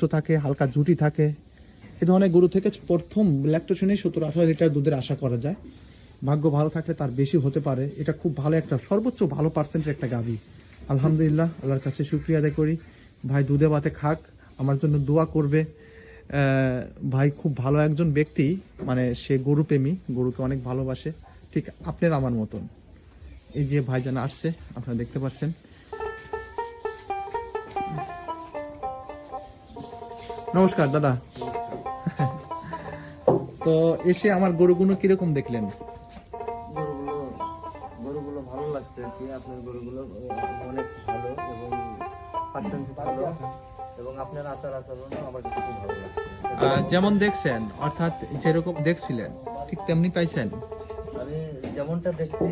উঁচু থাকে, হালকা জুটি থাকে। এই ধরনের গরু থেকে প্রথম ল্যাকটেশনে 17-18 লিটার দুধের আশা করা যায়। ভাগ্য ভালো থাকলে তার বেশি হতে পারে। এটা খুব ভালো একটা, সর্বোচ্চ ভালো পার্সেন্টের একটা গাভী। আলহামদুলিল্লাহ, আল্লাহর কাছে শুকরিয়া আদায় করি। ভাই দুধে ভাতে খাক, আমার জন্য দোয়া করবে। ভাই খুব ভালো একজন ব্যক্তি, মানে সে গরু প্রেমী, গরুকে অনেক ভালোবাসে, ঠিক আপনার আমার মতন। এই যে ভাইজান আসছে, আপনারা দেখতে পাচ্ছেন। নমস্কার দাদা। তো এসে আমার গরুগুলো কিরকম দেখলেন? গরুগুলো ভালো লাগছে আর কি। আপনার গরুগুলো অনেক ভালো এবং পার্সেন্টেজ ভালো, এবং আপনার আচার আচরণ আমার কাছে খুব ভালো লাগছে। যেমন দেখছেন, অর্থাৎ যেরকম দেখছিলেন ঠিক তেমনি পাইছেন? আমি যেমনটা দেখছি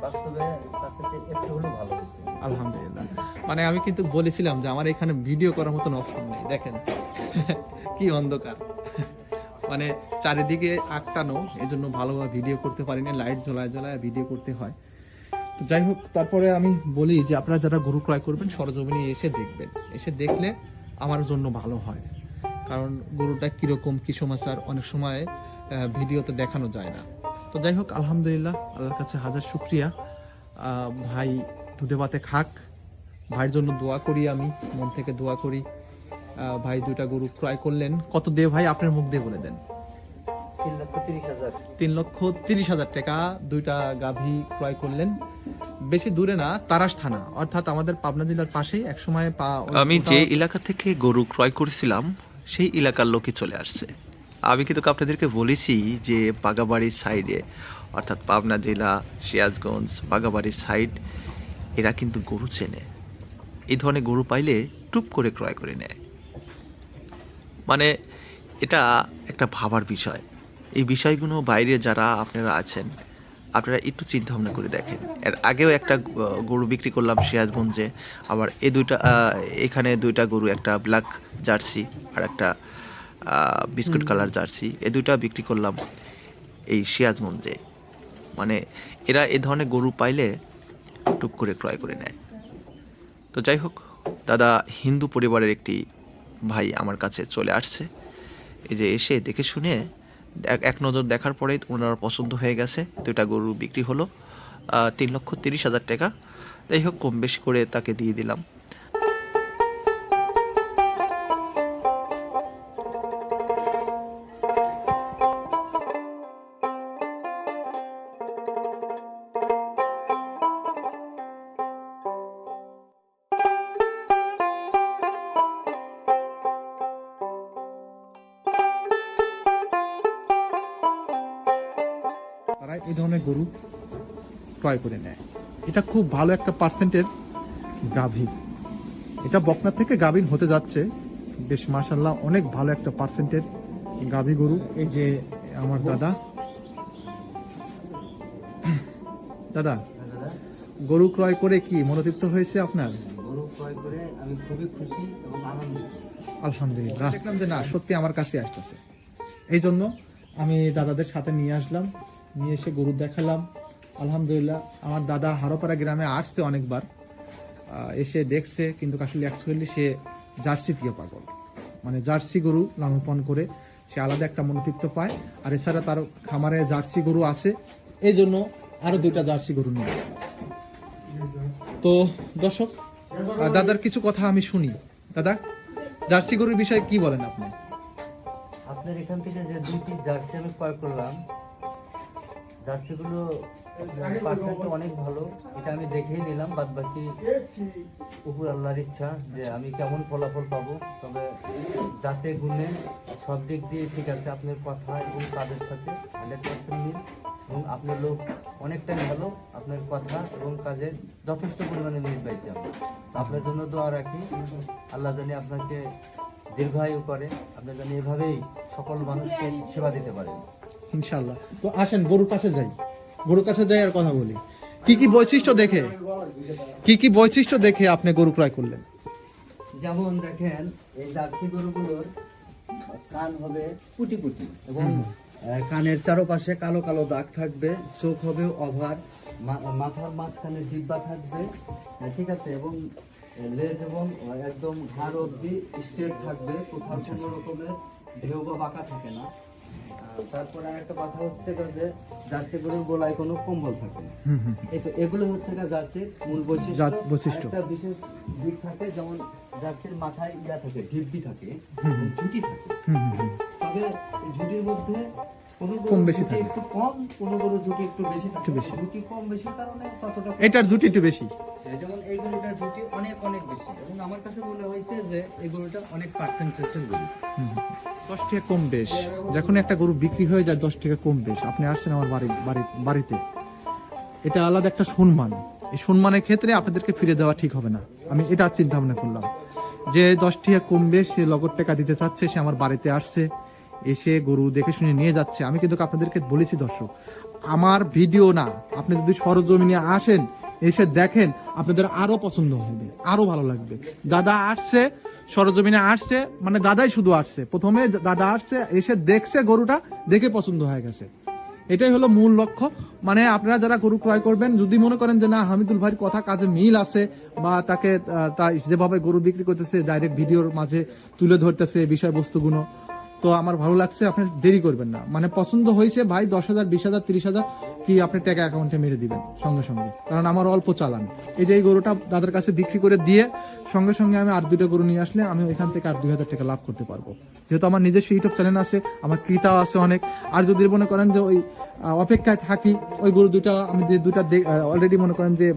বাস্তবে তার সাথে একটু হলেও ভালো হয়েছে। আলহামদুলিল্লাহ। মানে আমি কিন্তু বলেছিলাম যে আমার এখানে ভিডিও করার মতন অপশন নেই, দেখেন কি অন্ধকার, মানে চারিদিকে আটকানো, এই জন্য ভালোভাবে ভিডিও করতে পারিনি, লাইট জ্বলায় জ্বলায় ভিডিও করতে হয়। তো যাই হোক, তারপরে আমি বলি যে আপনারা যারা গরু ক্রয় করবেন সরজমিনে এসে দেখবেন, এসে দেখলে আমার জন্য ভালো হয়। কারণ গরুটা কীরকম কী সমাচার অনেক সময় ভিডিওতে দেখানো যায় না। তো যাই হোক, আলহামদুলিল্লাহ, আল্লাহর কাছে হাজার শুকরিয়া। ভাই দুধে ভাতে খাক, ভাইয়ের জন্য দোয়া করি, আমি মন থেকে দোয়া করি। ভাই দুইটা গরু ক্রয় করলেন। কত দিয়ে ভাই, আপনার মুখ দিয়ে বলে দেন। 3,30,000। 3,30,000 টাকা দুইটা গাভী ক্রয় করলেন। বেশি দূরে না, তারাস থানা, অর্থাৎ আমাদের পাবনা জেলার পাশেই। একসময় আমি যে এলাকা থেকে গরু ক্রয় করেছিলাম সেই এলাকার লোকই চলে আসছে। আমি কিন্তু আপনাদেরকে বলেছি যে বাগাবাড়ির সাইডে, অর্থাৎ পাবনা জেলা, সিরাজগঞ্জ, বাগাবাড়ির সাইড, এরা কিন্তু গরু চেনে। এই ধরনের গরু পাইলে টুপ করে ক্রয় করে নেয়। মানে এটা একটা ভাবার বিষয়। এই বিষয়গুলো বাইরে যারা আপনারা আছেন, আপনারা একটু চিন্তা ভাবনা করে দেখেন। এর আগেও একটা গরু বিক্রি করলাম সিরাজগঞ্জে, আবার এখানে দুইটা গরু, একটা ব্ল্যাক জার্সি আর একটা বিস্কুট কালার জার্সি, এই দুইটা বিক্রি করলাম এই সিরাজগঞ্জে। মানে এরা এ ধরনের গরু পাইলে টুপ করে ক্রয় করে নেয়। তো যাই হোক, দাদা হিন্দু পরিবারের একটি ভাই আমার কাছে চলে আসছে। এই যে এসে দেখে শুনে এক নজর দেখার পরেই ওনার পছন্দ হয়ে গেছে। দুইটা গরু বিক্রি হলো 3,30,000 টাকা। যাই হোক, কম বেশি করে তাকে দিয়ে দিলাম। তারা এই ধরনের গরু ক্রয় করে নেয়। এটা খুব ভালো একটা পার্সেন্টের গাভী। এটা বকনা থেকে গাভীন হতে যাচ্ছে, বেশ মাশাআল্লাহ, অনেক ভালো একটা পার্সেন্টের গাভী গরু। এই যে আমার দাদা, দাদা গরু ক্রয় করে কি মনোতৃপ্ত হয়েছে আপনার? গরু ক্রয় করে আমি খুবই খুশি এবং আনন্দিত। আলহামদুলিল্লাহ, দেখলাম যে না, সত্যি আমার কাছে আসতেছে, এই জন্য আমি দাদাদের সাথে নিয়ে আসলাম, নিয়ে এসে গরু দেখালাম। আলহামদুলিল্লাহ, আমার দাদা হারোপাড়া গ্রামে আসছে অনেকবার, এসে দেখছে, কিন্তু আসলে অ্যাকচুয়ালি সে জার্সি প্রিয় পাগল। মানে জার্সি গরু লালন পালন করে সে আলাদা একটা মনোতৃপ্ত পায়। আর এছাড়া তার খামারে জার্সি গরু আছে, এই জন্য আরো দুইটা জার্সি গরু নিয়ে। তো দর্শক, দাদার কিছু কথা আমি শুনি। দাদা, জার্সি গরুর বিষয়ে কি বলেন আপনি? আপনার এখান থেকে যে দুইটি জার্সি আমি ক্রয় করলাম, জার্সিগুলো পার্সেন্ট অনেক ভালো। এটা আমি দেখেই নিলাম, বাদ বাকি উপর আল্লাহর ইচ্ছা যে আমি কেমন ফলাফল পাবো। তবে যাতে গুণে সব দিক দিয়ে ঠিক আছে। আপনার কথা এবং কাজের সাথে 100% মিল, এবং আপনার লোক অনেকটাই ভালো। আপনার কথা এবং কাজের যথেষ্ট পরিমাণে মিল পাইছি আমি। আপনার জন্য দোয়া রাখি, আল্লাহ জানি আপনাকে দীর্ঘায়ু করে, আপনার জানি এভাবেই সকল মানুষকে সেবা দিতে পারেন ইনশাআল্লাহ। তো আসেন গরুর কাছে যাই, গরুর কাছে যাই আর কথা বলি। কি কি বৈশিষ্ট্য দেখে আপনি গরু ক্রয় করলেন? যেমন দেখেন, এই জার্সি গরুগুলোর কান হবে পুটি পুটি, এবং কানের চারপাশে কালো কালো দাগ থাকবে, চোখ হবে ওভার, মাথার মাঝখানে জিব্বা থাকবে, ঠিক আছে, এবং লেজ এবং একদম ঘাড় অবধি স্ট্রেট থাকবে, কোথাও কোনো রকমের ঢেউ বা বাঁকা থাকে না। তারপরে আরেকটা কথা হচ্ছে যে জার্সি গরুর গলায় কোনো কম্বল থাকে না। এই তো এগুলো হচ্ছে জার্সির মূল বৈশিষ্ট্য। একটা বিশেষ দিক থাকে, যেমন জার্সির মাথায় ইয়া থাকে, ঢিব্বি থাকে, ঝুঁটি থাকে। তবে এই ঝুঁটির মধ্যে কোনো কম বেশি থাকে, একটু কম, কোনো গরুর ঝুঁটি একটু বেশি থাকে। ঝুঁটি কম বেশির কারণে ততটা এটার ঝুঁটি একটু বেশি, যেমন এই গরুটার ঝুঁটি অনেক অনেক বেশি, এবং আমার কাছে মনে হয়েছে যে এই গরুটা অনেক পার্সেন্টেজের গরু। 10 টাকা কম বেশ। যখন একটা গরু বিক্রি হয়ে যায় 10 টাকা কম বেশ, আপনি আসছেন আমার বাড়িতে, এটা আলাদা একটা সম্মান। এই সম্মানের ক্ষেত্রে আপনাদেরকে ফিরে দেওয়া ঠিক হবে না। আমি এটা চিন্তা ভাবনা করলাম যে 10 টাকা কম বেশ, সে নগদ টাকা দিতে চাচ্ছে, সে আমার বাড়িতে আসছে, এসে গরু দেখে শুনে নিয়ে যাচ্ছে। আমি কিন্তু আপনাদেরকে বলেছি দর্শক, আমার ভিডিও না, আপনি যদি সরজমিনে আসেন, এসে দেখেন, আপনাদের আরো পছন্দ হবে, আরো ভালো লাগবে। দাদা আসছে, সরজমিনে আসছে, মানে দাদাই শুধু আসছে, প্রথমে দাদা আসছে, এসে দেখছে গরুটা, দেখে পছন্দ হয়ে গেছে। এটাই হলো মূল লক্ষ্য। মানে আপনারা যারা গরু ক্রয় করবেন, যদি মনে করেন যে না হামিদুল ভাইয়ের কথা কাজে মিল আছে, বা তাকে যেভাবে গরু বিক্রি করতেছে ডাইরেক্ট ভিডিওর মাঝে তুলে ধরতেছে বিষয়বস্তুগুলো, তো আমার ভালো লাগছে, আপনি দেরি করবেন না। মানে পছন্দ হয়েছে ভাই, 10,000, 20,000, 30,000 কি আপনি টাকা অ্যাকাউন্টে মেরে দিবেন সঙ্গে সঙ্গে, কারণ আমার অল্প চালান। এই যে এই গরুটা দাদার কাছে বিক্রি করে দিয়ে সঙ্গে সঙ্গে আমি আর 2টা গরু নিয়ে আসলে আমি ওইখান থেকে আর 2,000 টাকা লাভ করতে পারবো, যেহেতু আমার নিজস্ব ইউটিউব চ্যানেল আছে, আমার ক্রেতাও আছে অনেক। আর যদি মনে করেন যে ওই অপেক্ষায় থাকি, ওই গরু দুটা আমি যে দুটা অলরেডি মনে করেন যে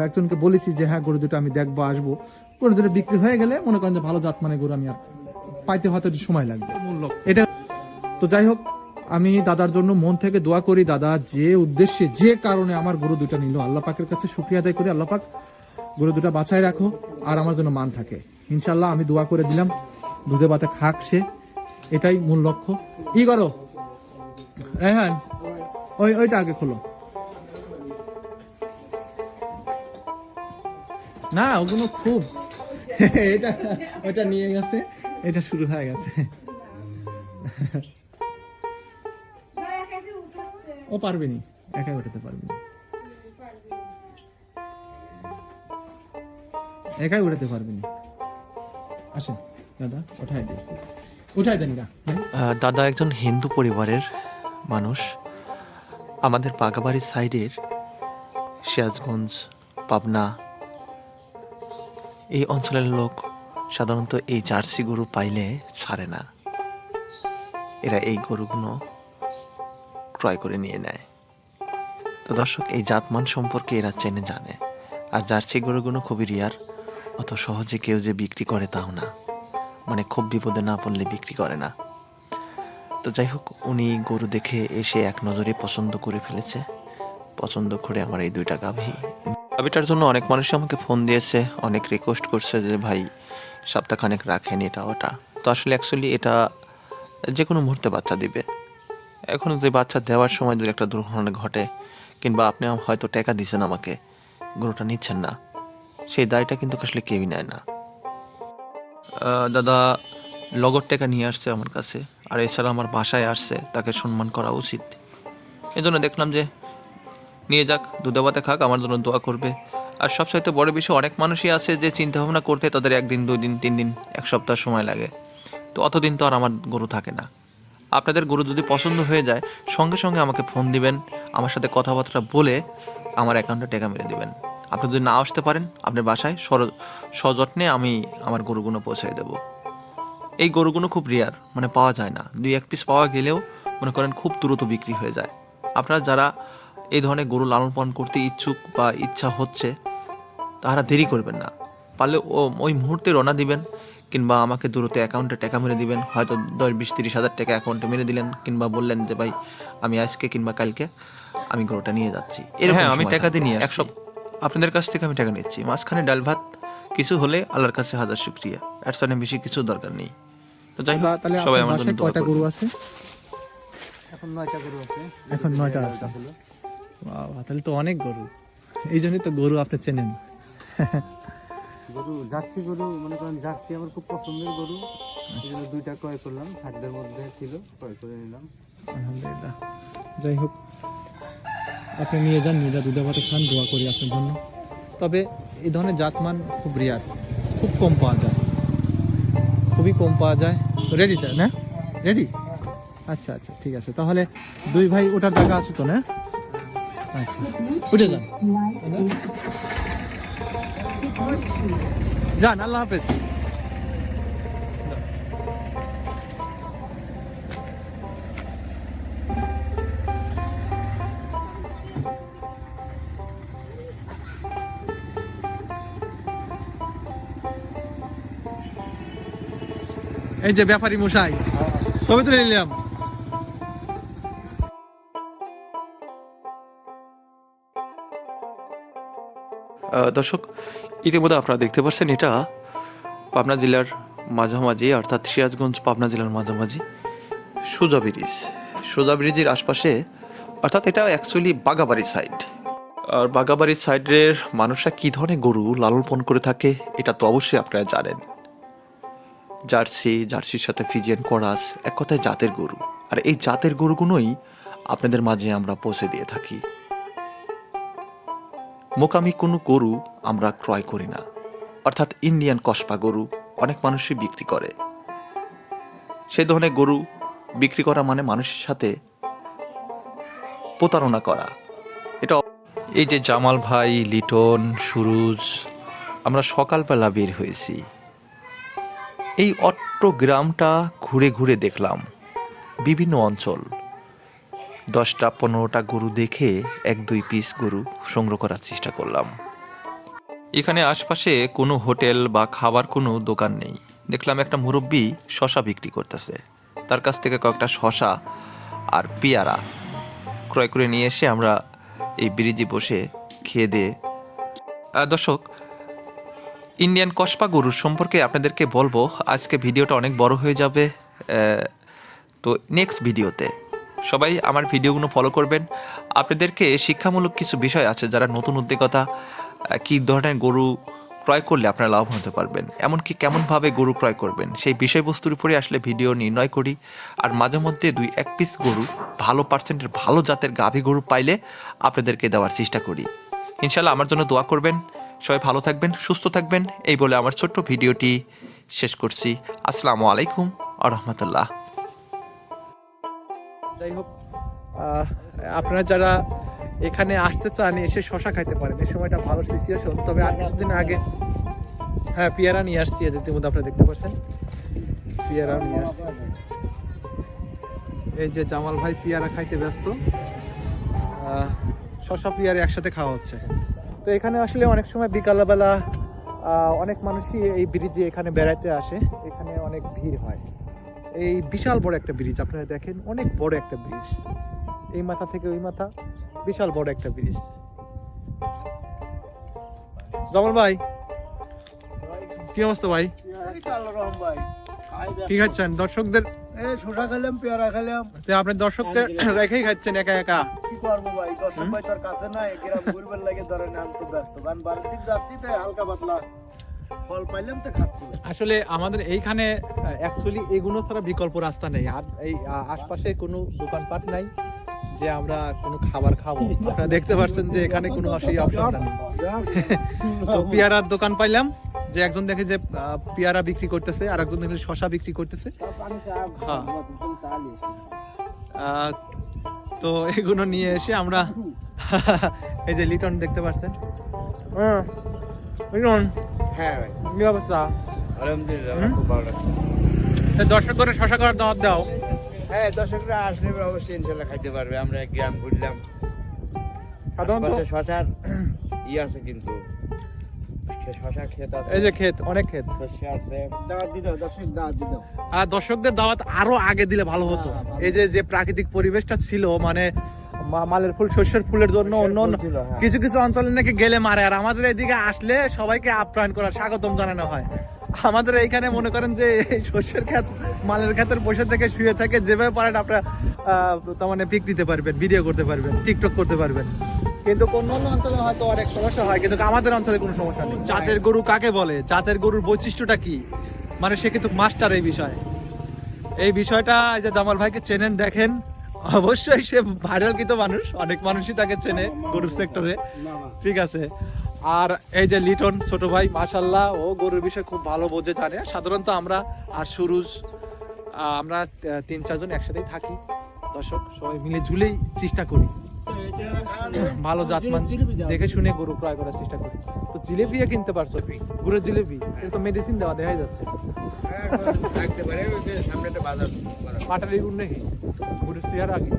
একজনকে বলেছি যে হ্যাঁ গরু দুটো আমি দেখবো, আসবো, গরু দুটো বিক্রি হয়ে গেলে মনে করেন যে ভালো জাত মানে গরু আমি আর পাইতে হয়তো একটু সময় লাগবে। এটা তো যাই হোক, আমি দাদার জন্য মন থেকে দোয়া করি, দাদা যে উদ্দেশ্যে যে কারণে আমার গরু দুটা নিল, আল্লাহ পাকের কাছে শুকরিয়া আদায় করি, আল্লাহ পাক গরু দুটা বাঁচায় রাখো আর আমার জন্য মান থাকে। ইনশাল্লাহ আমি দোয়া করে দিলাম, দুধে ভাতে খাক সে, এটাই মূল লক্ষ্য। কি করো রেহান, ওইটা আগে খোলো না, ওগুলো খুব এটা ওইটা নিয়ে গেছে, এটা শুরু হয়ে গেছে। ও পারবে নি, একাই উঠাতে পারবে না, একাই উঠাতে পারবে না। আসেন দাদা, উঠাই দেন গা। দাদা একজন হিন্দু পরিবারের মানুষ। আমাদের বাগাবাড়ির সাইডের সিরাজগঞ্জ, পাবনা এই অঞ্চলের লোক সাধারণত এই জার্সি গরু পাইলে ছাড়ে না, এরা এই গরুগুলো ক্রয় করে নিয়ে নেয়। তো দর্শক, এই জাতমান সম্পর্কে এরা চেনে জানে। আর জার্সি গরুগুলো খুবই রিয়ার, অত সহজে কেউ যে বিক্রি করে তাও না, মানে খুব বিপদে না পড়লে বিক্রি করে না। তো যাই হোক, উনি গরু দেখে এসে এক নজরে পছন্দ করে ফেলেছে। পছন্দ করে আমার এই 2টা গাভীটার জন্য অনেক মানুষ আমাকে ফোন দিয়েছে, অনেক রিকোয়েস্ট করছে যে ভাই সপ্তাহখানেক রাখেন এটা ওটা। তো আসলে অ্যাকচুয়ালি এটা যে কোনো মুহূর্তে বাচ্চা দিবে। এখন যদি বাচ্চা দেওয়ার সময় যদি একটা দুর্ঘটনা ঘটে, কিংবা আপনি হয়তো টাকা দিচ্ছেন আমাকে, গরুটা নিচ্ছেন না, সেই দায়টা কিন্তু আসলে কেউই নেয় না। দাদা লগর টাকা নিয়ে আসছে আমার কাছে, আর এছাড়া আমার বাসায় আসছে, তাকে সম্মান করা উচিত। এই জন্য দেখলাম যে নিয়ে যাক, দুধে ভাতে খাক, আমার জন্য দোয়া করবে। আর সবচাইতে বড় বিষয়, অনেক মানুষই আছে যে চিন্তা ভাবনা করতে তাদের 1 দিন 2 দিন 3 দিন 1 সপ্তাহ সময় লাগে। তো অতদিন তো আর আমার গরু থাকে না। আপনাদের গরু যদি পছন্দ হয়ে যায়, সঙ্গে সঙ্গে আমাকে ফোন দিবেন, আমার সাথে কথাবার্তা বলে আমার অ্যাকাউন্টে টাকা মেরে দিবেন। আপনি যদি না আসতে পারেন, আপনার বাসায় সযত্নে আমি আমার গরুগুলো পৌঁছায় দেব। এই গরুগুলো খুব রেয়ার, মানে পাওয়া যায় না। 2-1 পিস পাওয়া গেলেও মনে করেন খুব দ্রুত বিক্রি হয়ে যায়। আপনারা যারা এই ধরনের গরু লালন পালন করতে ইচ্ছুক বা ইচ্ছা হচ্ছে, তারা দেরি করবেন না, পারলে ওই মুহূর্তে রওনা দিবেন, কিংবা আমাকে দ্রুত অ্যাকাউন্টে টাকা মেরে দিবেন। হয়তো 10-20-30 হাজার টাকা অ্যাকাউন্টে মেরে দিলেন, কিংবা বললেন যে ভাই আমি আজকে কিংবা কালকে আমি গরুটা নিয়ে যাচ্ছি। হ্যাঁ, আমি টাকা দিয়ে নিয়ে আসছি, আপনাদের কাছ থেকে আমি টাকা নিচ্ছি। মাঝখানে ডাল ভাত কিছু হলে আল্লাহর কাছে হাজার শুকরিয়া, এর জন্য বেশি কিছু দরকার নেই। তো যাই হোক, সবাই আমার জন্য দোয়া করবেন। গরু আছে এখন 9টা গরু আছে। এখন 9টা আছে। বাবা, তাহলে তো অনেক গরু। এই জন্যই তো গরু আপনি চেনেন। গরু জার্সি গরু, মনে করেন জার্সি আমার খুব পছন্দের গরু, এই জন্য 2টা ক্রয় করলাম, খাদ্যের মধ্যে ছিল, ক্রয় করে নিলাম। আলহামদুলিল্লাহ। যাই হোক, আপনি নিয়ে যান, দুধে ভাতে খান, দোয়া করি আপনার জন্য। তবে এই ধরনের জাতমান খুব রেয়ার। খুব কম পাওয়া যায়, খুবই কম পাওয়া যায়। রেডিটা না, রেডি? আচ্ছা আচ্ছা, ঠিক আছে। তাহলে দুই ভাই ওটার জায়গা আছে তো না? আচ্ছা, উঠে যান যান, আল্লাহ হাফেজ। এই যে ব্যাপারী মশাই, ছবি তুলে নিলাম। দর্শক, ইতিমধ্যে আপনারা দেখতে পাচ্ছেন এটা পাবনা জেলার মাঝামাঝি, অর্থাৎ সিরাজগঞ্জ পাবনা জেলার মাঝামাঝি সোজা ব্রিজ। সোজা ব্রিজের আশপাশে, অর্থাৎ এটা অ্যাকচুয়ালি বাগাবাড়ি সাইড। আর বাগাবাড়ির সাইডের মানুষরা কী ধরনের গরু লালন পালন করে থাকে এটা তো অবশ্যই আপনারা জানেন। জার্সির সাথে ফিজিয়ান করাস, এক কথায় জাতের গরু। আর এই জাতের গরুগুলোই আপনাদের মাঝে আমরা পৌঁছে দিয়ে থাকি। মোকামি কোনো গরু আমরা ক্রয় করি না, অর্থাৎ ইন্ডিয়ান কসপা গরু অনেক মানুষই বিক্রি করে। সেই ধরনের গরু বিক্রি করা মানে মানুষের সাথে প্রতারণা করা। এটা এই যে জামাল ভাই, লিটন, সুরুজ, আমরা সকালবেলা বের হয়েছি। এই অট্ট গ্রামটা ঘুরে ঘুরে দেখলাম বিভিন্ন অঞ্চল। 10-15টা গরু দেখে 1-2 পিস গরু সংগ্রহ করার চেষ্টা করলাম। এখানে আশপাশে কোনো হোটেল বা খাবার কোনো দোকান নেই। দেখলাম একটা মুরব্বি শশা বিক্রি করতেছে, তার কাছ থেকে কয়েকটা শশা আর পেয়ারা ক্রয় করে নিয়ে এসে আমরা এই ব্রিজে বসে খেয়ে দিয়ে। দর্শক, ইন্ডিয়ান কসপা গরুর সম্পর্কে আপনাদেরকে বলবো। আজকে ভিডিওটা অনেক বড় হয়ে যাবে, তো নেক্সট ভিডিওতে সবাই আমার ভিডিওগুলো ফলো করবেন। আপনাদেরকে শিক্ষামূলক কিছু বিষয় আছে, যারা নতুন উদ্যোক্তা, কী ধরনের গরু ক্রয় করলে আপনারা লাভবান হতে পারবেন, এমনকি কেমনভাবে গরু ক্রয় করবেন, সেই বিষয়বস্তুর উপরে আসলে ভিডিও নির্ণয় করি। আর মাঝে মধ্যে 2-1 পিস গরু ভালো পার্সেন্টের ভালো জাতের গাভী গরু পাইলে আপনাদেরকে দেওয়ার চেষ্টা করি। ইনশাল্লাহ আমার জন্য দোয়া করবেন। সবাই ভালো থাকবেন, সুস্থ থাকবেন, এই বলে আমার ছোট্ট ভিডিওটি শেষ করছি। আসসালামু আলাইকুম ওয়া রাহমাতুল্লাহ। যাই হোক, আপনারা যারা এখানে আসতে চান এসে শশা খাইতে পারেন, এই সময়টা ভালো সিচুয়েশন। তবে আর কিছুদিন আগে হ্যাঁ পেয়ারা নিয়ে আসছি, ইতিমধ্যে আপনারা দেখতে পাচ্ছেন পেয়ারা নিয়ে আসছি। এই যে জামাল ভাই পেয়ারা খাইতে ব্যস্ত, শশা পেয়ারা একসাথে খাওয়া হচ্ছে। তো এখানে আসলে অনেক সময় বিকালবেলা অনেক মানুষই এই ব্রিজে এখানে বেড়াতে আসে, এখানে অনেক ভিড় হয়। এই বিশাল বড় একটা ব্রিজ, আপনারা দেখেন অনেক বড় একটা ব্রিজ, এই মাথা থেকে ওই মাথা বিশাল বড় একটা ব্রিজ। জামাল ভাই, কি অবস্থা ভাই? কি খাচ্ছেন দর্শকদের? শসা খেলাম, পেয়ারা খেলাম। আপনি দর্শকদের রেখেই খাচ্ছেন একা একা? কি করবো ভাই, দর্শক ভাই তোর কাছে নাই, গ্রাম ঘুরবার লাগে ধরেন আমি তো ব্যস্ত, কারণ বাড়ির দিক যাচ্ছি তাই হালকা পাতলা ফল পাইলাম তো খাচ্ছি। আসলে আমাদের এইখানে অ্যাকচুয়ালি এগুলো ছাড়া বিকল্প রাস্তা নেই, আর এই আশপাশে কোনো দোকানপাট নাই যে আমরা কোনো খাবার খাবো। আপনারা দেখতে পাচ্ছেন যে এখানে কোনো সেই অপশনটা নেই। তো পেয়ারার দোকান পাইলাম, যে একজন দেখে যে পেয়ারা বিক্রি করতেছে, আর একজন দেখে শশা বিক্রি করতেছে। হ্যাঁ, তো এগুলো নিয়ে এসে আমরা এই যে লিটন দেখতে পাচ্ছেন। লিটন, হ্যাঁ ভাই, কি অবস্থা? আলহামদুলিল্লাহ খুব ভালো লাগছে। দর্শক করে শশা করার দাওয়াত দাও। হ্যাঁ, দর্শকরা আসলে অবশ্যই ইনশাল্লাহ খাইতে পারবে। আমরা গ্রাম ঘুরলাম, সাধারণত শশার আছে, কিন্তু শশা ক্ষেত আছে, এই যে ক্ষেত, অনেক ক্ষেত, শস্য আছে। দাওয়াত দিতে হবে, দর্শক দাওয়াত দিতে হবে। আর দর্শকদের দাওয়াত আরো আগে দিলে ভালো হতো। এই যে যে প্রাকৃতিক পরিবেশটা ছিল, মানে মালের ফুল, শস্যের ফুলের জন্য অন্য কিছু কিছু অঞ্চলে নাকি গেলে মারে, আর আমাদের এদিকে আসলে সবাইকে আপ্যায়ন করা, স্বাগতম জানানো হয়। আমাদের এইখানে মনে করেন যে এই শস্যের ক্ষেত, মালের ক্ষেতের বসে থেকে শুয়ে থেকে যেভাবে পারেন আপনারা তার মানে পিক নিতে পারবেন, ভিডিও করতে পারবেন, টিকটক করতে পারবেন। কিন্তু অন্যান্য অঞ্চলে হয়তো অনেক সমস্যা হয়, কিন্তু আমাদের অঞ্চলে কোনো সমস্যা নেই। জাতের গরু কাকে বলে, জাতের গরুর বৈশিষ্ট্যটা কি, মানে সে কিন্তু মাস্টার এই বিষয়। এই বিষয়টা এই যে জামাল ভাইকে চেনেন, দেখেন, অবশ্যই সে ভাইরাল কিন্তু মানুষ, অনেক মানুষই তাকে চেনে গরুর সেক্টরে, ঠিক আছে। আর এই যে লিটন ছোট ভাই, মাশাল্লাহ ও গরুর বিষয়ে খুব ভালো বোঝে, জানে। সাধারণত আমরা আর সুরুজ আমরা 3-4 জন একসাথেই থাকি, দর্শক সবাই মিলে ঝুলেই চেষ্টা করি ভালো জাতমান দেখে শুনে গরু ক্রয় করার চেষ্টা করি। তো জিলেবিও কিনতে পারছো, গুড়ের জিলেবি, এটা তো মেডিসিন দেওয়া দেখা যাচ্ছে। পাটালি গুড় নাকি গুড়ের চেয়ার আগে